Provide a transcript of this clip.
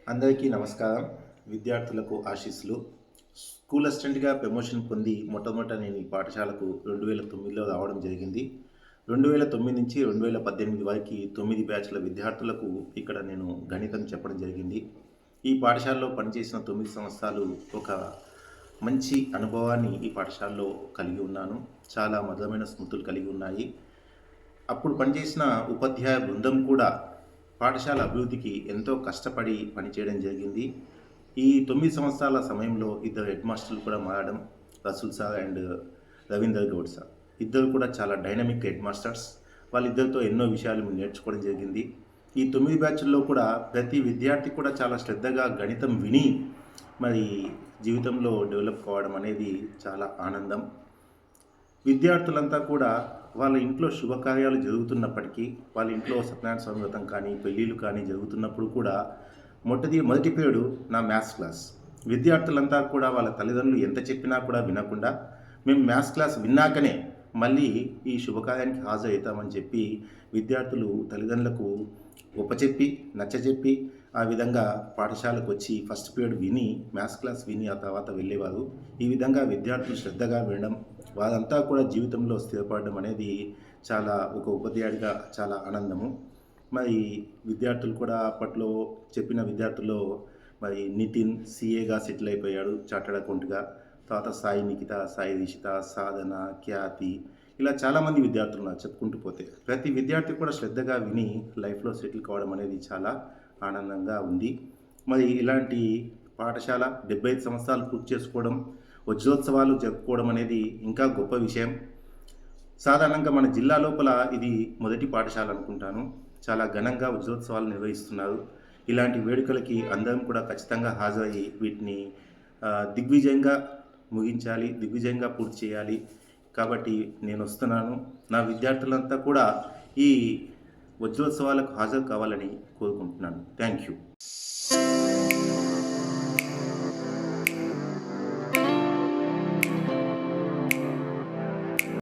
అందరికీ నమస్కారం. విద్యార్థులకు ఆశీస్సులు. స్కూల్ అసిస్టెంట్‌గా ప్రమోషన్ పొంది మొట్టమొదట నేను ఈ పాఠశాలకు 2009లో రావడం జరిగింది. 2009 నుంచి 2018 వరకి 9 బ్యాచ్‌ల విద్యార్థులకు ఇక్కడ నేను గణితం చెప్పడం జరిగింది. ఈ పాఠశాలలో పనిచేసిన 9 సంవత్సరాలు ఒక మంచి అనుభవాన్ని ఈ పాఠశాలలో కలిగి ఉన్నాను. చాలా మధురమైన స్మృతులు కలిగి ఉన్నాయి. అప్పుడు పనిచేసిన ఉపాధ్యాయ బృందం కూడా పాఠశాల అభివృద్ధికి ఎంతో కష్టపడి పనిచేయడం జరిగింది. ఈ 9 సంవత్సరాల సమయంలో ఇద్దరు హెడ్ మాస్టర్లు కూడా మారడం, Rasool sir and Ravinder Goud sir. ఇద్దరు కూడా చాలా డైనమిక్ హెడ్ మాస్టర్స్. వాళ్ళిద్దరితో ఎన్నో విషయాలు మేము నేర్చుకోవడం జరిగింది. ఈ 9 బ్యాచ్ల్లో కూడా ప్రతి విద్యార్థి కూడా చాలా శ్రద్ధగా గణితం విని మరి జీవితంలో డెవలప్ కావడం అనేది చాలా ఆనందం. విద్యార్థులంతా కూడా వాళ్ళ ఇంట్లో శుభకార్యాలు జరుగుతున్నప్పటికీ, వాళ్ళ ఇంట్లో సత్యనారాయణ స్వామి వ్రతం కానీ, పెళ్ళిళ్ళు కానీ జరుగుతున్నప్పుడు కూడా మొదటి పీరియడ్ నా మ్యాథ్స్ క్లాస్. విద్యార్థులంతా కూడా వాళ్ళ తల్లిదండ్రులు ఎంత చెప్పినా కూడా వినకుండా, మేము మ్యాథ్స్ క్లాస్ విన్నాకనే మళ్ళీ ఈ శుభకార్యానికి హాజరవుతామని చెప్పి విద్యార్థులు తల్లిదండ్రులకు ఒప్పచెప్పి, నచ్చచెప్పి ఆ విధంగా పాఠశాలకు వచ్చి ఫస్ట్ పీరియడ్ విని, మ్యాథ్స్ క్లాస్ విని ఆ తర్వాత వెళ్ళేవారు. ఈ విధంగా విద్యార్థులు శ్రద్ధగా వినడం, వారంతా కూడా జీవితంలో స్థిరపడడం అనేది ఒక ఉపాధ్యాయుడిగా చాలా ఆనందము. మరి విద్యార్థులు కూడా అప్పట్లో చెప్పిన విద్యార్థుల్లో మరి నితిన్ సీఏగా సెటిల్ అయిపోయాడు, చార్టర్డ్ అకౌంట్‌గా. తర్వాత సాయి నిఖిత, సాయి రిషిత, సాధన, ఖ్యాతి ఇలా చాలామంది విద్యార్థులు ఉన్నారు చెప్పుకుంటూ పోతే. ప్రతి విద్యార్థి కూడా శ్రద్ధగా విని లైఫ్‌లో సెటిల్ కావడం అనేది చాలా ఆనందంగా ఉంది. మరి ఇలాంటి పాఠశాల 75 సంవత్సరాలు పూర్తి చేసుకోవడం, వజ్రోత్సవాలు జరుపుకోవడం అనేది ఇంకా గొప్ప విషయం. సాధారణంగా మన జిల్లా లోపల ఇది మొదటి పాఠశాల అనుకుంటాను. చాలా ఘనంగా వజ్రోత్సవాలు నిర్వహిస్తున్నారు. ఇలాంటి వేడుకలకి అందరం కూడా ఖచ్చితంగా హాజరయ్యి వీటిని దిగ్విజయంగా ముగించాలి, దిగ్విజయంగా పూర్తి చేయాలి. కాబట్టి నేను వస్తున్నాను. నా విద్యార్థులంతా కూడా ఈ వజ్రోత్సవాలకు హాజరు కావాలని కోరుకుంటున్నాను. Thank you.